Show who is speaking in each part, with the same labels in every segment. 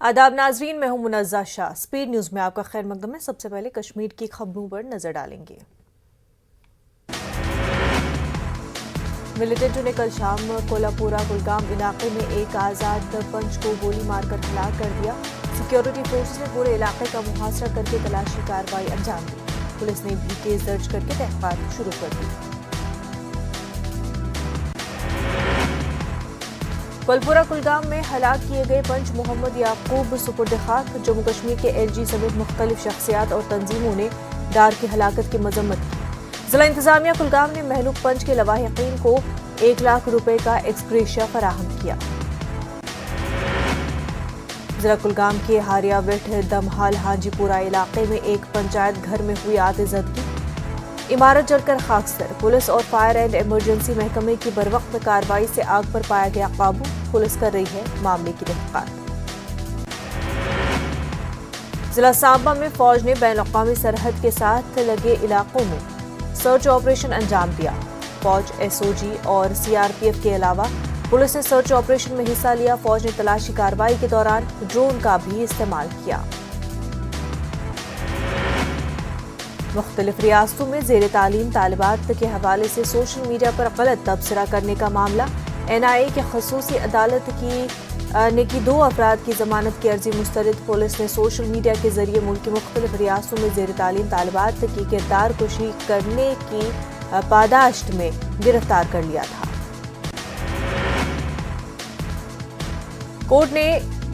Speaker 1: आदाब नाजरीन, मैं हूं मुनज़्ज़ा शाह। स्पीड न्यूज़ में आपका खैर मकदम है। सबसे पहले कश्मीर की खबरों पर नजर डालेंगे। मिलिटेंटों ने कल शाम कोल्हापुरा कुलगाम इलाके में एक आज़ाद पंच को गोली मारकर हलाक कर दिया। सिक्योरिटी फोर्सेस ने पूरे इलाके का मुहासरा करके तलाशी कार्रवाई अंजाम दी। पुलिस ने भी केस दर्ज करके तहकीकात शुरू कर दी। कोल्हापुरा कुलगाम में हलाक किए गए पंच मोहम्मद याकूब सुपुर्द खाक। जम्मू कश्मीर के एलजी समेत मुख्तलिफ शख्सियात और तंजीमों ने डार की हलाकत की मजम्मत की। जिला इंतजामिया कुलगाम ने महलूक पंच के लवाहिकीन को 1 लाख रुपए का एक्सग्रेशिया फराहम किया। जिला कुलगाम के हारिया विठ दमहाल हाजीपुरा इलाके में एक पंचायत घर में हुई आतिशबाजी, इमारत जलकर खाकसर। पुलिस और फायर एंड इमरजेंसी महकमे की बरवक्त कार्रवाई से आग पर पाया गया काबू। पुलिस कर रही है मामले की तहकीकात। जिला सांबा में फौज ने बैनुल-अक़वामी सरहद के साथ लगे इलाकों में सर्च ऑपरेशन अंजाम दिया। फौज, एसओजी और सीआरपीएफ के अलावा पुलिस ने सर्च ऑपरेशन में हिस्सा लिया। फौज ने तलाशी कार्रवाई के दौरान ड्रोन का भी इस्तेमाल किया। मुख्तलिफ रियासतों में ज़ेर तालीम तालिबात के हवाले से सोशल मीडिया पर गलत तबसरा करने का मामला। एनआईए की खसूसी अदालत की 2 अफराद की जमानत की अर्जी मुस्तरद। पुलिस ने सोशल मीडिया के जरिए मुल्क की मुख्तलिफ रियासतों में ज़ेर तालीम तालिबात की किरदार कुशी करने की पादाश्त में गिरफ्तार कर लिया था। कोर्ट ने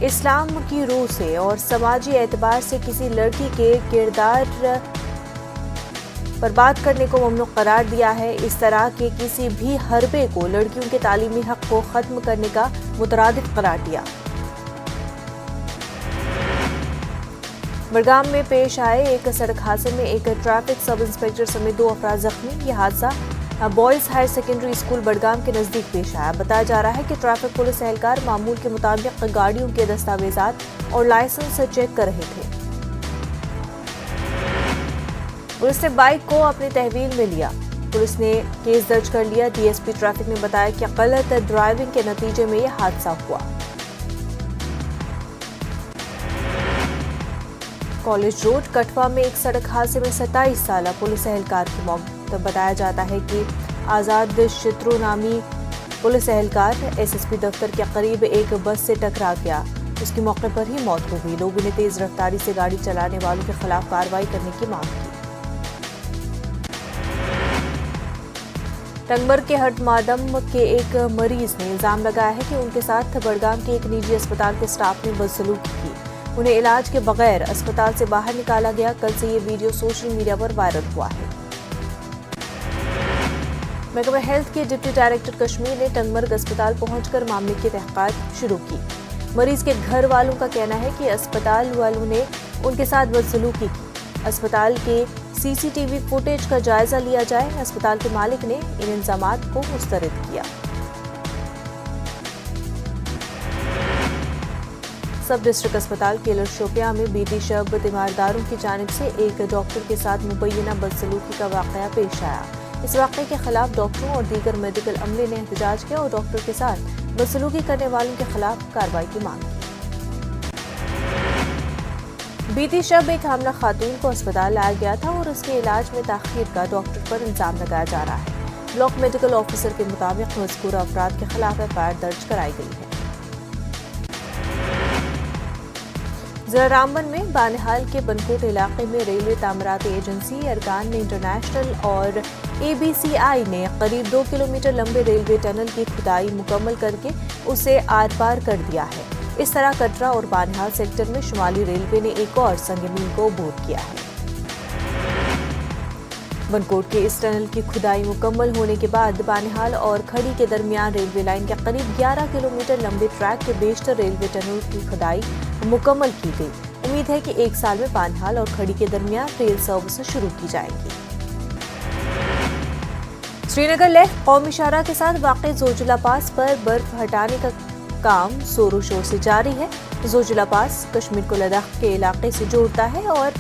Speaker 1: इस्लाम की रूह से और समाजी एतबार से किसी लड़की के किरदार पर बात करने को ममनू करार दिया है। इस तरह के किसी भी हरबे को लड़कियों के तालीमी हक को खत्म करने का मुतरादिफ करार दिया। बड़गाम में पेश आए एक सड़क हादसे में एक ट्रैफिक सब इंस्पेक्टर समेत 2 अफराद जख्मी। यह हादसा boys higher secondary school Budgam के नजदीक पेश आया। बताया जा रहा है कि ट्रैफिक पुलिस एहलकार मामूल के मुताबिक गाड़ियों के दस्तावेजात और लाइसेंस चेक कर रहे थे। पुलिस ने बाइक को अपनी तहवील में लिया। पुलिस ने केस दर्ज कर लिया। डीएसपी ट्रैफिक ने बताया कि गलत ड्राइविंग के नतीजे में यह हादसा हुआ। कॉलेज रोड कठवा में एक सड़क हादसे में 27 साला पुलिस एहलकार की मौत। बताया जाता है कि आजाद शित्रो नामी पुलिस एहलकार एसएसपी दफ्तर के करीब एक बस से टकरा गया। उसकी मौके पर ही मौत हो गई। लोगों ने तेज रफ्तारी से गाड़ी चलाने वालों के खिलाफ कार्रवाई करने की मांग की। टंगमर्ग के हटमादम के एक मरीज ने इल्जाम लगाया है कि उनके साथ बड़गाम के एक निजी अस्पताल के स्टाफ ने बदसलूकी की। उन्हें इलाज के बगैर अस्पताल से बाहर निकाला गया। कल से ये वीडियो सोशल मीडिया पर वायरल हुआ है। महकमा हेल्थ के डिप्टी डायरेक्टर कश्मीर ने टंगमर्ग अस्पताल पहुंचकर मामले की तहकीकात शुरू की। मरीज के घर वालों का कहना है कि अस्पताल वालों ने उनके साथ बदसलूकी की। अस्पताल के सीसीटीवी फुटेज का जायजा लिया जाए। अस्पताल के मालिक ने इन इल्जामात को मुस्तरद किया। सब डिस्ट्रिक्ट अस्पताल केलर शोपिया में बीती शब तीमारदारों की जानिब से एक डॉक्टर के साथ मुबैना बदसलूकी का वाकया पेश आया। इस वाकये के खिलाफ डॉक्टरों और दीगर मेडिकल अमले ने एहतजाज किया और डॉक्टर के साथ बदसलूकी करने वालों के खिलाफ कार्रवाई की मांग की। बीती शब एक हामला खातून को अस्पताल लाया गया था और उसके इलाज में ताखीर का डॉक्टर पर इल्जाम लगाया जा रहा है। ब्लॉक मेडिकल ऑफिसर के मुताबिक मज़कूरा अफराद के खिलाफ एफआईआर दर्ज कराई गई है। जिला रामबन में बानिहाल के बनकोट इलाके में रेलवे तामीराती एजेंसी अरकान इंटरनेशनल और एबीसीआई ने करीब 2 किलोमीटर लंबे रेलवे टनल की खुदाई मुकम्मल करके उसे आर पार कर दिया है। इस तरह कटरा और बानिहाल सेक्टर में शुमाली रेलवे ने एक और संग मील को अबूर किया है। बनकोट के इस टनल की खुदाई मुकम्मल होने के बाद बानिहाल और खड़ी के दरमियान रेलवे लाइन के करीब 11 किलोमीटर लंबे ट्रैक के बेशतर रेलवे टनल की खुदाई मुकम्मल की गई। उम्मीद है कि 1 साल में बानिहाल और खड़ी के दरमियान रेल सर्विस शुरू की जाएगी। श्रीनगर लेह कौमी शाहराह के साथ वाक़ जोजिला पास पर बर्फ हटाने का काम जोरों शोर से जारी है। जोजिला पास कश्मीर को लद्दाख के इलाके से जोड़ता है और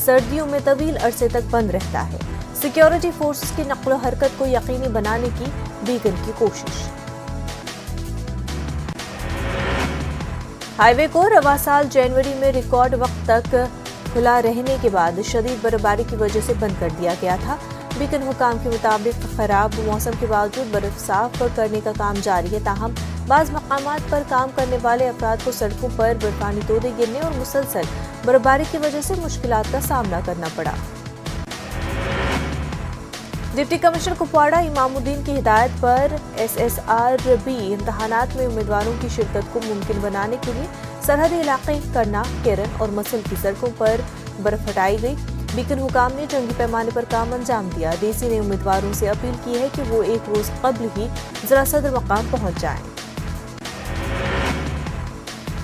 Speaker 1: सर्दियों में तवील अरसे तक बंद रहता है। सिक्योरिटी फोर्सेस की नक्लो हरकत को यकीनी बनाने की बीगन की कोशिश। हाई वे को रवा साल जनवरी में रिकॉर्ड वक्त तक खुला रहने के बाद शदीद बर्फबारी की वजह से बंद कर दिया गया था। बीकन हुकाम के मुताबिक खराब मौसम के बावजूद बर्फ साफ करने का काम जारी है। ताहम बाज़ मकामात पर काम करने वाले अफराद को सड़कों पर बर्फानी तोदे गिरने और मुसलसल बर्फबारी की वजह से मुश्किलात का सामना करना पड़ा। डिप्टी कमिश्नर कुपवाड़ा इमामुद्दीन की हिदायत पर SSRB इम्तहानात में उम्मीदवारों की शिरकत को मुमकिन बनाने के लिए सरहदी इलाके करना, केरन और मसल की सड़कों पर बर्फ हटाई गई। बीकन हुकाम ने जंगी पैमाने पर काम अंजाम दिया। DC ने उम्मीदवारों से अपील की है कि वो एक रोज कबल ही जरा सदर मकाम पहुंच जाएं।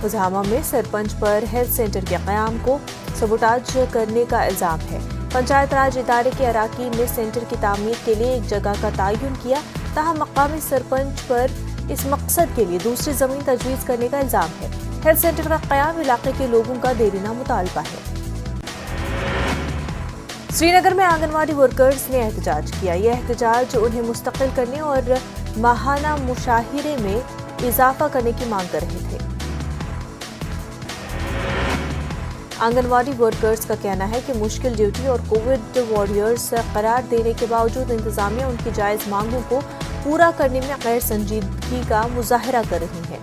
Speaker 1: उज़ामा में सरपंच पर हेल्थ सेंटर के क़याम को सबोटाज करने का इल्जाम है। पंचायत राज इदारे के अराकीन ने सेंटर की तामीर के लिए एक जगह का तयन किया, ताहम मकामी सरपंच पर इस मकसद के लिए दूसरी जमीन तजवीज़ करने का इल्जाम है। हेल्थ सेंटर का क़याम इलाके के लोगों का देरीना मुतालबा है। श्रीनगर में आंगनवाड़ी वर्कर्स ने एहतजाज किया। यह एहतजाज उन्हें मुस्तकिल करने और माहाना मुशाहिरे में इजाफा करने की मांग कर रहे थे। आंगनवाड़ी वर्कर्स का कहना है कि मुश्किल ड्यूटी और कोविड वॉरियर्स करार देने के बावजूद इंतजामिया उनकी जायज मांगों को पूरा करने में गैर संजीदगी का मुजाहरा कर रही है।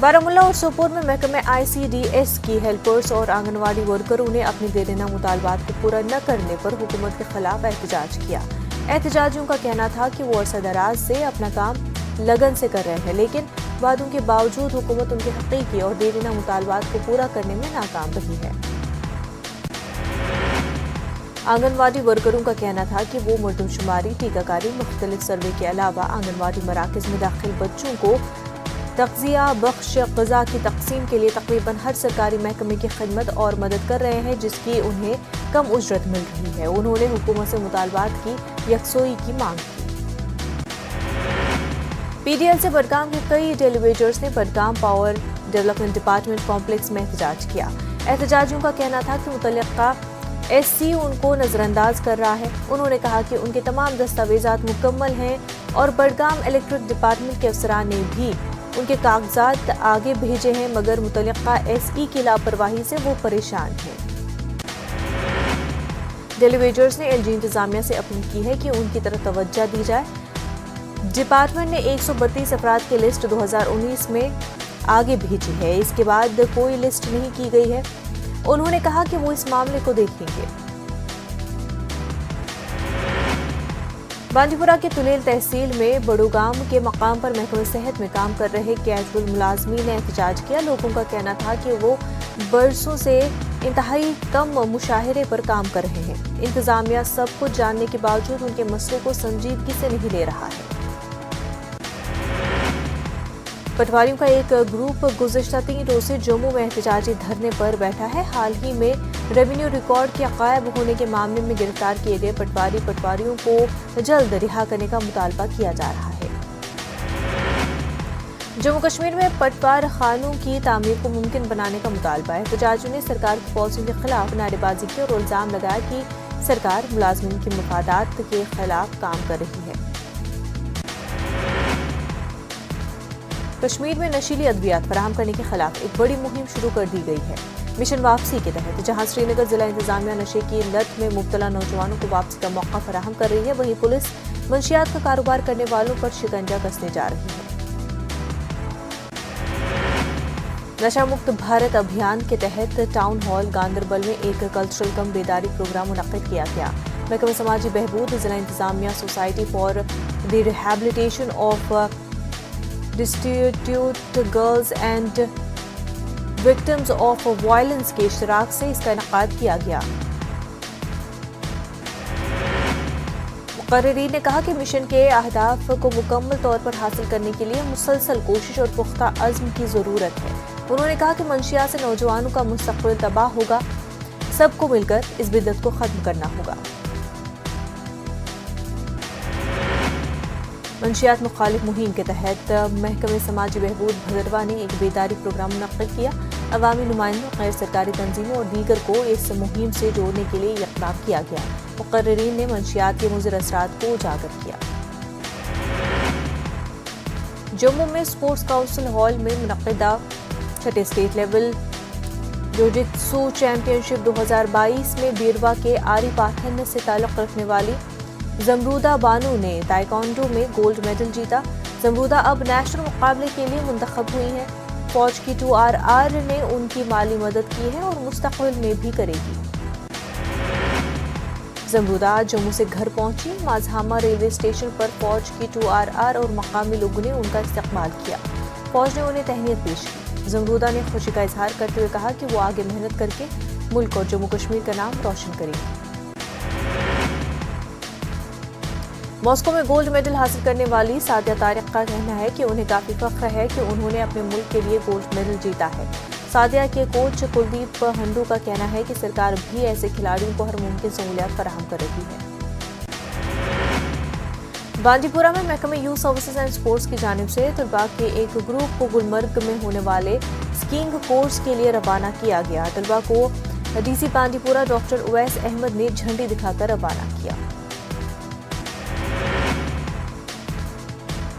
Speaker 1: बारामूला और सोपोर में महकमे ICDS की हेल्पर्स और आंगनवाड़ी वर्करों ने अपने देरीना मुतालबात को पूरा न करने पर हुकूमत के खिलाफ एहतजाज किया। एहतजाजियों का कहना था कि वो अरसा दराज से अपना काम लगन से कर रहे हैं, लेकिन वादों के बावजूद हुकूमत उनके हकीकी और देरीना मुतालबात को पूरा करने में नाकाम रही है। आंगनवाड़ी वर्करों का कहना था कि वो मर्दमशुमारी, टीकाकारी, मुख्तलिफ सर्वे के अलावा आंगनवाड़ी मराकज़ में दाखिल बच्चों को तग़ज़िया बख्श ग़िज़ा की तक़सीम के लिए तकरीबन हर सरकारी महकमे की खिदमत और मदद कर रहे हैं, जिसकी उन्हें कम उजरत मिल रही है। उन्होंने हुकूमत से मुतालबात की यकसोई की मांग की। PDL से बडगाम के कई डेलीवेटर्स ने Budgam power development department complex में एहतजाज किया। एहतजाजियों का कहना था कि मुतल्लिका SC उनको नजरअंदाज कर रहा है। उन्होंने कहा कि उनके तमाम दस्तावेजात मुकम्मल हैं और बडगाम इलेक्ट्रिक डिपार्टमेंट के अफसरान ने भी उनके कागजात आगे भेजे हैं, मगर मुतल्लिका SE की लापरवाही से वो परेशान हैं। डेलीवेटर्स ने LG इंतजामिया से अपील की है कि उनकी तरफ तवज्जो दी जाए। डिपार्टमेंट ने 132 अफराद की लिस्ट 2019 में आगे भेजी है। इसके बाद कोई लिस्ट नहीं की गई है। उन्होंने कहा कि वो इस मामले को देखेंगे। बांदीपुरा के तुलेल तहसील में बड़ोगाम के मकाम पर महकमे सेहत में काम कर रहे कैजुअल मुलाजमीन ने एहतजाज किया। लोगों का कहना था कि वो बरसों से इंतहाई कम मुशाहिरे पर काम कर रहे हैं। इंतजामिया सब कुछ जानने के बावजूद उनके मसले को संजीदगी से नहीं ले रहा है। पटवारियों का एक ग्रुप गुज़िश्ता 3 रोज से जम्मू में एहतजाजी धरने पर बैठा है। हाल ही में रेवेन्यू रिकॉर्ड के गायब होने के मामले में गिरफ्तार किए गए पटवारियों को जल्द रिहा करने का मुतालबा किया जा रहा है। जम्मू कश्मीर में पटवार खानों की तामीर को मुमकिन बनाने का मुतालबा है। एहतजाजियों ने सरकार की पॉलिसियों के खिलाफ नारेबाजी की और इल्जाम लगाया कि सरकार मुलाजमीन के मफादात के खिलाफ काम कर रही है। कश्मीर में नशीली अद्वियात फराहम करने के खिलाफ एक बड़ी मुहिम शुरू कर दी गई है। मिशन वापसी के तहत जहां श्रीनगर जिला इंतजामिया नशे की लत में मुब्तला नौजवानों को वापसी का मौका फराहम कर रही है, वहीं पुलिस मंशियात का कारोबार करने वालों पर शिकंजा कसने जा रही है। नशा मुक्त भारत अभियान के तहत टाउन हॉल गांदरबल में एक कल्चरल कम बेदारी प्रोग्राम मुनक्किद किया गया। महकमा समाजी बहबूद, जिला इंतजामिया, society for the rehabilitation of destitute girls and victims of violence के इश्तराक से इसका इनेकाद किया गया। मुकर्रिरीन ने कहा कि मिशन के अहदाफ को मुकम्मल तौर पर हासिल करने के लिए मुसलसल कोशिश और पुख्ता अज़्म की ज़रूरत है। उन्होंने कहा कि मंशियात से नौजवानों का मुस्तक़बिल तबाह होगा, सबको मिलकर इस बिदअत को ख़त्म करना होगा। मंशियात मुखालिफ मुहिम के तहत महकमे समाजी बहबूद भदरवा ने एक बेदारी प्रोग्राम मुनक्किद किया। अवामी नुमाइंदों, गैर सरकारी तंजीमों और दीगर को इस मुहिम से जोड़ने के लिए इक़दाम किया गया। मुकर्रिरीन ने मंशियात के मुज़िर असरात को उजागर किया। जम्मू में स्पोर्ट्स काउंसिल हॉल में मुनक्किदा छठे स्टेट लेवल जियोजित्सु चैंपियनशिप 2022 में बीरवा के आरी पाठन से ताल्लुक़ रखने वाली जमरूदा बानू ने ताइक्वांडो में गोल्ड मेडल जीता। जमरूदा अब नेशनल मुकाबले के लिए मुंतखब हुई हैं। फौज की 2RR ने उनकी माली मदद की है और मुस्तक़बिल में भी करेगी। जमरूदा जम्मू से घर पहुंची। माजहामा रेलवे स्टेशन पर फौज की 2RR और मकामी लोगों ने उनका इस्तकबाल किया। फौज ने उन्हें तहनीत पेश की। जमरूदा ने खुशी का इजहार करते हुए कहा कि वो आगे मेहनत करके मुल्क और जम्मू कश्मीर का नाम रोशन करेंगी। मॉस्को में गोल्ड मेडल हासिल करने वाली सादिया तारिक का कहना है कि उन्हें काफी फख्र है कि उन्होंने अपने मुल्क के लिए गोल्ड मेडल जीता है। सादिया के कोच कुलदीप हंडू का कहना है कि सरकार भी ऐसे खिलाड़ियों को हर मुमकिन सहूलियत फराहम कर रही है। बांदीपुरा में महकमे यूथ सर्विसेज एंड स्पोर्ट्स की जानिब से तलबा के एक ग्रुप को गुलमर्ग में होने वाले स्कीइंग कोर्स के लिए रवाना किया गया। तलबा को DC बांदीपुरा डॉक्टर उवैस अहमद ने झंडी दिखाकर रवाना किया।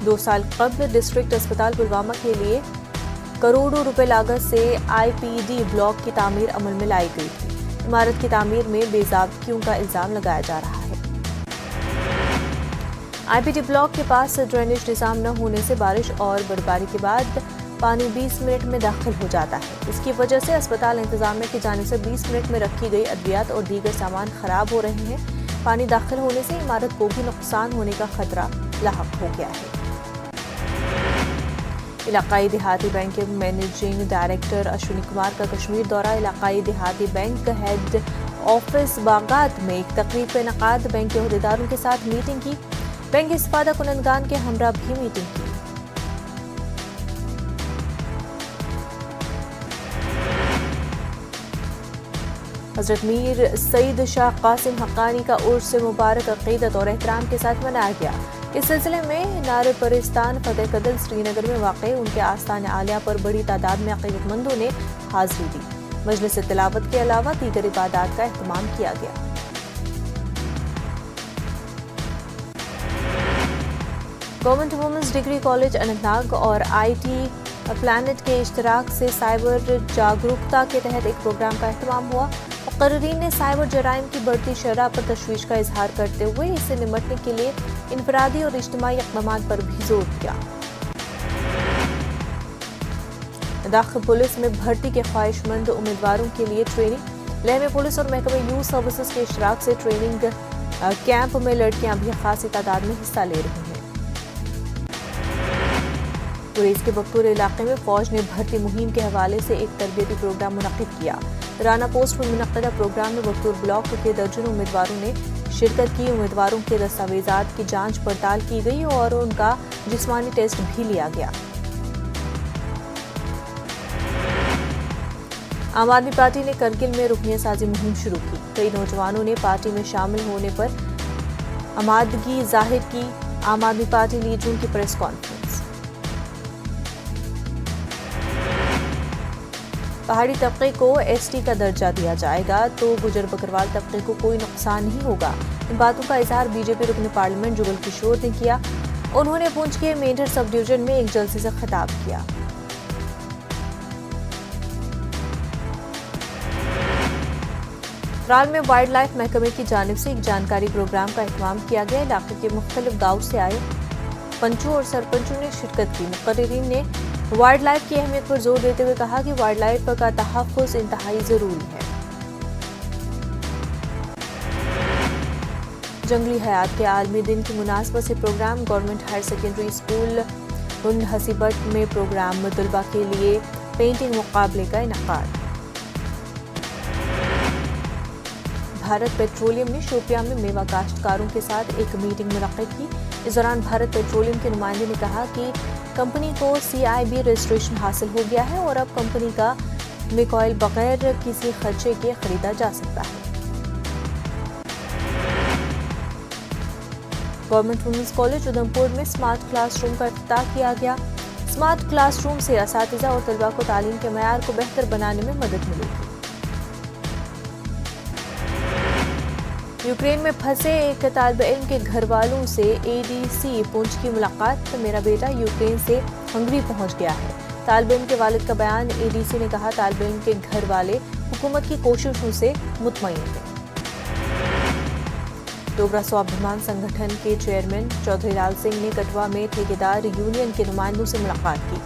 Speaker 1: 2 साल कबल डिस्ट्रिक्ट अस्पताल पुलवामा के लिए करोड़ों रुपए लागत से IPD ब्लॉक की तामीर अमल में लाई गई थी। इमारत की तामीर में बेज़ाबतियों का इल्जाम लगाया जा रहा है। IPD ब्लॉक के पास ड्रेनेज निज़ाम न होने से बारिश और बर्फबारी के बाद पानी 20 मिनट में दाखिल हो जाता है। इसकी वजह से अस्पताल इंतजामिया की जानिब से 20 मिनट में रखी गई अद्वियात और दीगर सामान खराब हो रहे हैं। पानी दाखिल होने से इमारत को भी नुकसान होने का खतरा लाहक हो गया है। इलाकाई देहाती बैंक के मैनेजिंग डायरेक्टर अश्विनी कुमार का कश्मीर दौरा। इलाकाई देहाती बैंक हेड ऑफिस बागात में एक तकरीब का इनेकाद। बैंक के अहदेदारों के साथ मीटिंग की। बैंक के इस्तिफादा कुनंदगान के हमरा भी मीटिंग की। हजरत मीर सईद शाह कासिम हक्कानी का उर्स मुबारक अकीदत और एहतराम के साथ मनाया गया। इस सिलसिले में नारे परिस्तान फतेह कदल श्रीनगर में वाक़ उनके आस्थान आलिया पर बड़ी तादाद में अकीदतमंदों ने हाजिरी दी। मजलिस तिलावत के अलावा दीगर इबादात का एहतमाम किया गया। Government women's degree college Anantnag और IT प्लानट के इश्तराक से साइबर जागरूकता के तहत एक प्रोग्राम का एहतमाम हुआ। मुक़र्रिरीन ने साइबर जराइम की बढ़ती शरह पर तशवीश का इजहार करते हुए इससे निमटने के लिए इनफरादी और इज्तिमाई इक़दामात पर भी जोर दिया। दाखिल पुलिस में भर्ती के ख्वाहिशमंद उम्मीदवारों के लिए ट्रेनिंग। लेह में पुलिस और महकमे यूथ सर्विसेज के इश्तराक से ट्रेनिंग कैंप में लड़कियां भी खासी तादाद में हिस्सा ले रही हैं। गुरेज के बकतूर इलाके में फौज ने भर्ती मुहिम के हवाले से एक तरबियती प्रोग्राम मुनक्किद किया। राना पोस्ट में मुनक्किदा प्रोग्राम में बकतूर ब्लॉक के दर्जनों उम्मीदवारों ने शिरकत की। उम्मीदवारों के दस्तावेजात की जांच पड़ताल की गई और उनका जिस्मानी टेस्ट भी लिया गया। आम आदमी पार्टी ने करगिल में रुकनिया साजी मुहिम शुरू की। कई नौजवानों ने पार्टी में शामिल होने पर आमादगी जाहिर की। आम आदमी पार्टी ली जून की प्रेस कॉन्फ्रेंस। पहाड़ी तबके को ST का दर्जा दिया जाएगा तो गुजर बकरवाल तबके को कोई नुकसान नहीं होगा। इन बातों का इजहार BJP रुकन पार्लियामेंट जुगल किशोर ने किया। उन्होंने पुंछ के मेंढर सब डिवीजन में एक जलसे से खिताब किया। त्राल में वाइल्ड लाइफ महकमे की जानिब से एक जानकारी प्रोग्राम का एहतमाम किया गया। इलाके के मुख्तलिफ गाँव से आए पंचों और सरपंचों ने शिरकत की। मुक़र्रिरीन ने वाइल्ड लाइफ की अहमियत पर जोर देते हुए कहा कि वाइल्ड लाइफ का तहफ़्फ़ुज़ इंतहाई ज़रूरी है। जंगली हयात के आलमी दिन की मुनासबत से programme. Government higher secondary school हुंड हसीबट में प्रोग्राम। तलबा के लिए पेंटिंग मुकाबले का इनेकाद। भारत पेट्रोलियम ने शोपियां में मेवा काश्तकारों के साथ एक मीटिंग मुनक्किद की। इस दौरान भारत पेट्रोलियम के नुमाइंदे ने कहा कि कंपनी को CIB रजिस्ट्रेशन हासिल हो गया है और अब कंपनी का मिक ऑयल बगैर किसी खर्चे के खरीदा जा सकता है। गवर्नमेंट वुमेन्स कॉलेज उधमपुर में स्मार्ट क्लासरूम का इफ्तिताह किया गया। स्मार्ट क्लासरूम से असातिज़ा और तलबा को तालीम के मयार को बेहतर बनाने में मदद मिलेगी। यूक्रेन में फंसे एक तालिब इल्म के घर वालों से एडीसी पुंछ की मुलाकात। मेरा बेटा यूक्रेन से हंगरी पहुंच गया है। तालिब इल्म के वालिद का बयान। एडीसी ने कहा तालिब इल्म के घर वाले हुकूमत की कोशिशों से मुतमईन थे। डोगरा स्वाभिमान संगठन के चेयरमैन चौधरी लाल सिंह ने कठुआ में ठेकेदार यूनियन के नुमाइंदों से मुलाकात की।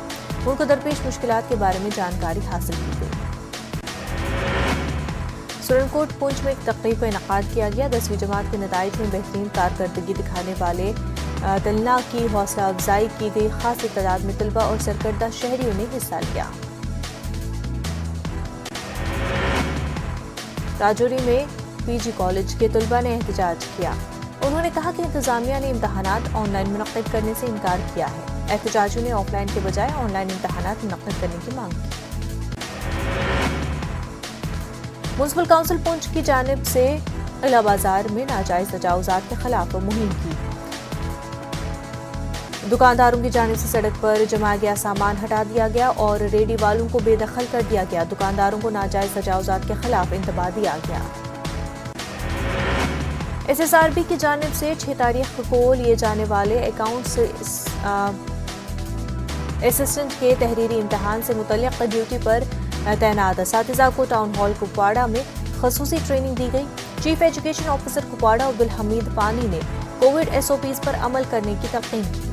Speaker 1: उनको दरपेश मुश्किलात के बारे में जानकारी हासिल की गई। सुरनकोट पुंछ में एक तकरीब का इनेकाद किया गया। 10वीं जमात के नताइज में बेहतरीन कारकर्दगी दिखाने वाले तलना की हौसला अफजाई की गई। खासी तादाद में तलबा और सरकर्दा शहरियों ने हिस्सा लिया। राजौरी में पीजी कॉलेज के तलबा ने एहतजाज किया। उन्होंने कहा कि इंतजामिया ने इम्तहानात ऑनलाइन मुनक्किद करने से इनकार किया है। एहतजाजियों ने ऑफलाइन के बजाय ऑनलाइन इम्तहानात मुनक्किद करने की मांग की। म्युनिसिपल काउंसिल पुंछ की जानिब से किला बाजार में नाजायज तजावुजात के खिलाफ मुहिम की। दुकानदारों की जानिब से सड़क पर जमा गया सामान हटा दिया गया और रेडी वालों को बेदखल कर दिया गया। दुकानदारों को नाजायज तजावुजात के खिलाफ इंतबाह दिया गया। SSRB की जानिब से 6 तारीख को लिए जाने वाले अकाउंट्स असिस्टेंट के तहरीरी इम्तहान से मुतल्लिक़ ड्यूटी पर तैनात असातिज़ा को टाउन हॉल कुपवाड़ा में खसूसी ट्रेनिंग दी गई। Chief education officer Kupwara Abdul Hamid पानी ने कोविड SOPs पर अमल करने की तलकीन की।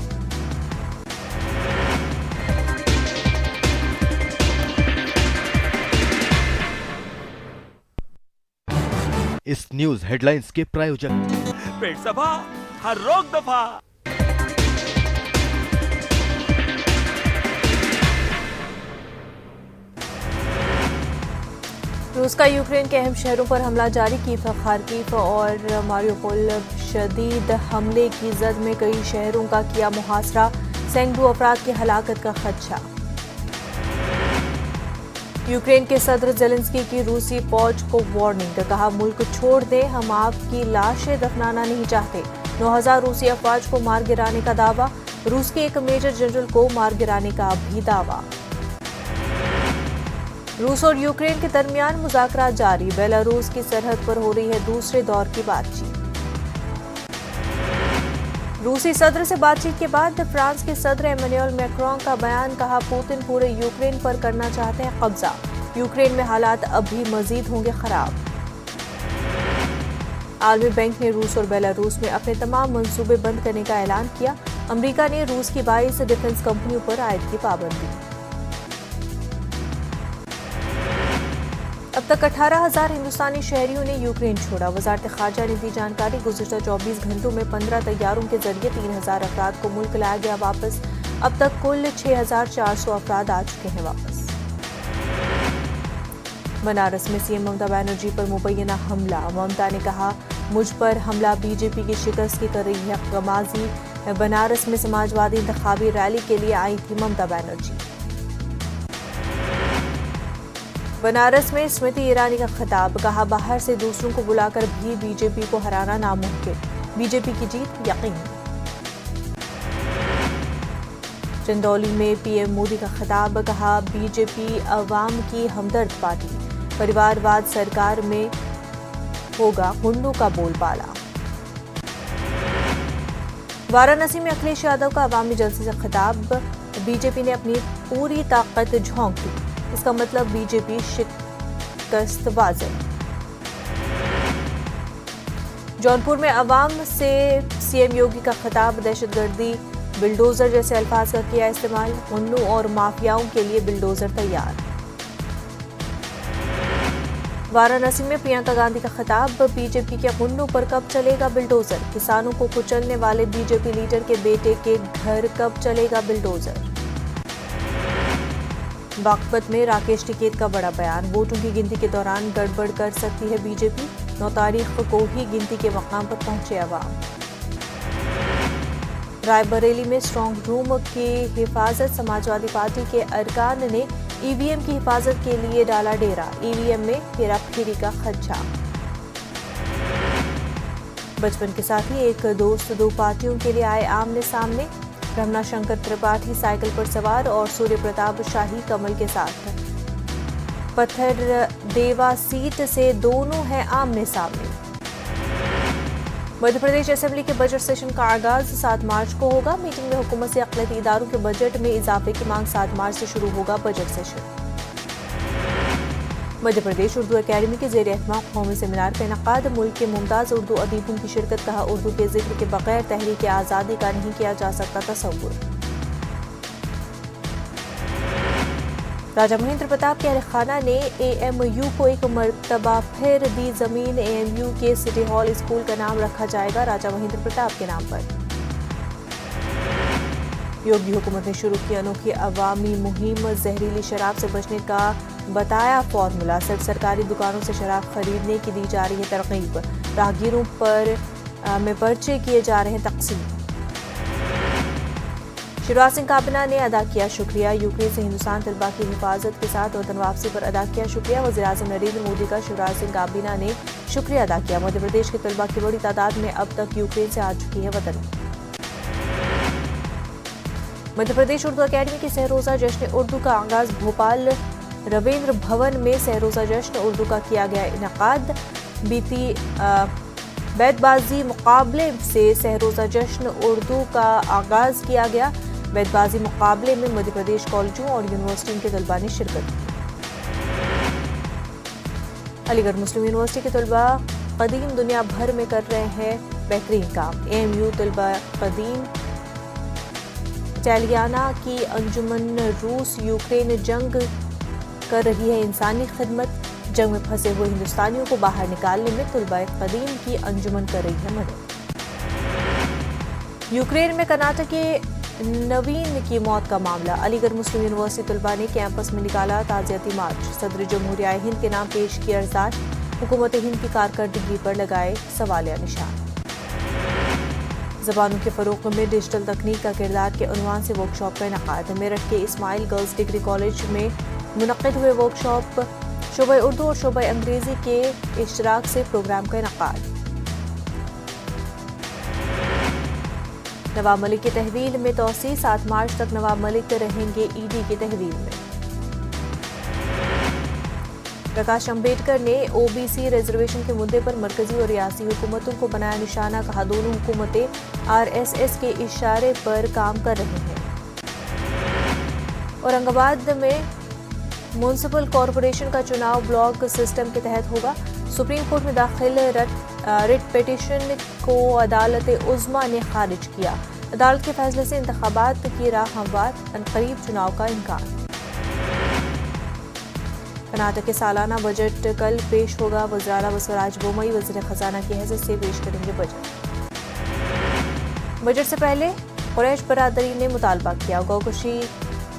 Speaker 2: इस न्यूज हेडलाइंस के प्रायोजक
Speaker 3: पेट सभा हर रोग दफा।
Speaker 1: रूस का यूक्रेन के अहम शहरों पर हमला जारी। खार्किव और मारियोपोल शदीद हमले की जद में कई शहरों का किया मुहासरा। सैकड़ों अफराद की हलाकत का खदशा। यूक्रेन के सदर जेलेंस्की की रूसी फौज को वार्निंग। कहा मुल्क छोड़ दें, हम आपकी लाशें दफनाना नहीं चाहते। 9000 रूसी अफवाज को मार गिराने का दावा। रूस के एक मेजर जनरल को मार गिराने का भी दावा। रूस और यूक्रेन के दरमियान मुज़ाकरात जारी। बेलारूस की सरहद पर हो रही है दूसरे दौर की बातचीत। रूसी सदर से बातचीत के बाद फ्रांस के सदर एमेनुएल मैक्रोन का बयान। कहा पुतिन पूरे यूक्रेन पर करना चाहते हैं कब्जा। यूक्रेन में हालात अभी मजीद होंगे खराब। आलमी बैंक ने रूस और बेलारूस में अपने तमाम मंसूबे बंद करने का ऐलान किया। अमेरिका ने रूस की 22 डिफेंस कंपनियों पर आयत की पाबंदी। अब तक 18,000 हिंदुस्तानी शहरियों ने यूक्रेन छोड़ा। वजारत खारजा ने दी जानकारी। गुज़िश्ता 24 घंटों में 15 तैयारों के जरिए 3,000 अफराद को मुल्क लाया गया वापस। अब तक कुल 6,400 अफराद आ चुके हैं वापस। बनारस में सीएम ममता बनर्जी पर मुबैना हमला। ममता ने कहा मुझ पर हमला बीजेपी की शिकस्त की कर रही है गमाजी। बनारस में समाजवादी इंतखाबी रैली के लिए आई थी ममता बनर्जी। बनारस में स्मृति ईरानी का खिताब। कहा बाहर से दूसरों को बुलाकर भी बीजेपी को हराना नामुमकिन। बीजेपी की जीत यकीनी। चंदौली में पीएम मोदी का खिताब। कहा बीजेपी अवाम की हमदर्द पार्टी। परिवारवाद सरकार में होगा गुंडों का बोलबाला। वाराणसी में अखिलेश यादव का अवामी जलसे से खिताब। बीजेपी ने अपनी पूरी ताकत झोंक दी। इसका मतलब बीजेपी शिकस्त वाज़ेह। जौनपुर में अवाम से सीएम योगी का खिताब। दहशतगर्दी बिल्डोजर जैसे अल्फाज का किया इस्तेमाल। उन्नू और माफियाओं के लिए बिल्डोजर तैयार। वाराणसी में प्रियंका गांधी का खिताब। बीजेपी के गुंडों पर कब चलेगा बिल्डोजर। किसानों को कुचलने वाले बीजेपी लीडर के बेटे के घर कब चलेगा बिल्डोजर। बागपत में राकेश टिकैत का बड़ा बयान। वोटों की गिनती के दौरान गड़बड़ कर सकती है बीजेपी। 9 तारीख को ही गिनती के मकाम पर पहुंचे अवाम। रायबरेली में स्ट्रांग रूम की हिफाजत। समाजवादी पार्टी के अरकान ने ईवीएम की हिफाजत के लिए डाला डेरा। ईवीएम में हेराफेरी का खदशा। बचपन के साथी एक दोस्त दो पार्टियों के लिए आए आमने सामने। रमना शंकर त्रिपाठी साइकिल पर सवार और सूर्य प्रताप शाही कमल के साथ। पत्थर देवा सीट से दोनों हैं आमने सामने। मध्य प्रदेश असेंबली के बजट सेशन का आगाज 7 मार्च को होगा। मीटिंग में हुकूमत से अक़लियती इदारों के बजट में इजाफे की मांग 7 मार्च से शुरू होगा budget session. Madhya Pradesh Urdu academy के ज़ेर एहतमाम कौमी सेमिनार का इनकाद। मुल्क के मुमताज़ उर्दू अदीबों की शिरकत। कहा, उर्दू के जिक्र के बगैर तहरीक आज़ादी का नहीं किया जा सकता तसव्वुर। राजा महेंद्र प्रताप के अहल खाना ने AMU को एक मरतबा फिर दी जमीन। AMU के सिटी हॉल स्कूल का नाम रखा जाएगा राजा महेंद्र प्रताप के नाम पर। योगी हुकूमत ने शुरू की अनोखी अवामी मुहिम। जहरीली शराब से बचने का बताया फॉर्मूला। सिर्फ सरकारी दुकानों से शराब खरीदने की दी जा रही है तरगीब। राहगीरों में पर्चे किए जा रहे हैं तकसीम। शिवराज सिंह काबीना ने अदा किया शुक्रिया। यूक्रेन से हिंदुस्तान तलबा की हिफाजत के साथ वतन वापसी पर अदा किया शुक्रिया। वज़ीर-ए-आज़म नरेंद्र मोदी का शिवराज सिंह काबीना ने शुक्रिया अदा किया। मध्य प्रदेश के तलबा की बड़ी तादाद में अब तक यूक्रेन से आ चुकी है वतन। मध्य प्रदेश उर्दू अकेडमी की सहरोजा जश्न उर्दू का आगाज। भोपाल रविंद्र भवन में सहरोजा जश्न उर्दू का किया गया इनकाद। बीती बैतबाजी मुकाबले से सहरोजा जश्न उर्दू का आगाज किया गया। बैतबाजी मुकाबले में मध्य प्रदेश कॉलेजों और यूनिवर्सिटियों के तलबा ने शिरकत की। अलीगढ़ मुस्लिम यूनिवर्सिटी के तलबा कदीम दुनिया भर में कर रहे हैं बेहतरीन काम। AMU तलबा कदीम इटालियाना की अंजुमन रूस यूक्रेन जंग कर रही है इंसानी खिदमत। जंग में फंसे हुए हिंदुस्तानियों को बाहर निकालने में तलबा कदीम की अंजुमन कर रही है मदद। यूक्रेन में कर्नाटक के नवीन की मौत का मामला। अलीगढ़ मुस्लिम यूनिवर्सिटी तलबा ने कैंपस में निकाला ताज़ियती मार्च। सदर जमहूरिया हिंद के नाम पेश किया अर्जाश। हुकूमत हिंद की कारकर्दगी पर लगाए सवालिया निशान। ज़बानों के फ़रोग़ में डिजिटल तकनीक का किरदार के उन्वान से वर्कशॉप का इनकाद। मेरठ के इस्माइल गर्ल्स डिग्री कॉलेज में मुनक़्क़िद हुए वर्कशॉप। शोबा उर्दू और शोबा अंग्रेज़ी के इश्तराक से प्रोग्राम का इनकाद। नवाब मलिक की तहवील में तोसी। 7 मार्च तक नवाब मलिक रहेंगे ED की तहवील में। प्रकाश अम्बेडकर ने OBC रिजर्वेशन के मुद्दे पर मरकजी और रियासी हुकूमतों को बनाया निशाना। कहा, दोनों हुकूमतें RSS के इशारे पर काम कर रही हैं। औरंगाबाद में म्युनिसिपल कॉरपोरेशन का चुनाव ब्लॉक सिस्टम के तहत होगा। सुप्रीम कोर्ट में दाखिल रिट पिटीशन को अदालत उज़्मा ने खारिज किया। अदालत के फैसले से इंतखाबात की राह हमवार। अनकरीब चुनाव का इम्कान। कर्नाटक के सालाना बजट कल पेश होगा। वज़ीर बसवराज बोम्मई वज़ीर खजाना की हैसियत से पेश करेंगे बजट। बजट से पहले कुरैश बरादरी ने मुतालबा किया। गौकशी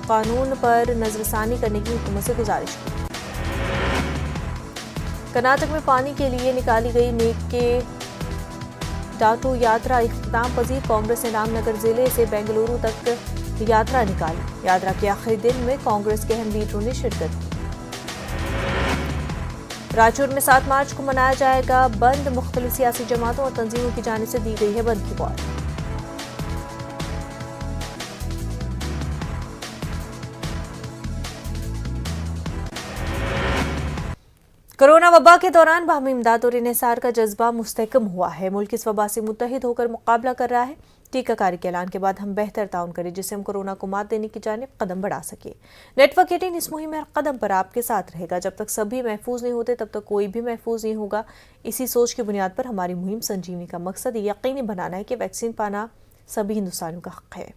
Speaker 1: कानून पर नजरसानी करने की हुकूमत से गुजारिश की। कर्नाटक में पानी के लिए निकाली गई मेके डाटू यात्रा इख्तिताम पजीर। कांग्रेस ने रामनगर जिले से बेंगलुरु तक यात्रा निकाली। यात्रा के आखिरी दिन में कांग्रेस के अहम लीडरों ने शिरकत की। रायचूर में 7 मार्च को मनाया जाएगा बंद। मुख्तलिफ सियासी जमातों और तंजीमों की जानिब से दी गई है बंद की कॉल। कोरोना वबा के दौरान बाहमी इमदाद और इन्हिसार का जज्बा मुस्तहकम हुआ है। मुल्क इस वबा से मुत्तहिद होकर मुकाबला कर रहा है। टीकाकारी के ऐलान के बाद हम बेहतर ताउन करें जिससे हम कोरोना को मात देने की जानिब कदम बढ़ा सके। नेटवर्क 18 इस मुहिम में हर कदम पर आपके साथ रहेगा। जब तक सभी महफूज नहीं होते तब तक कोई भी महफूज नहीं होगा। इसी सोच की बुनियाद पर हमारी मुहिम संजीवनी का मकसद यकीनी बनाना है कि वैक्सीन पाना सभी हिंदुस्तानियों का हक है।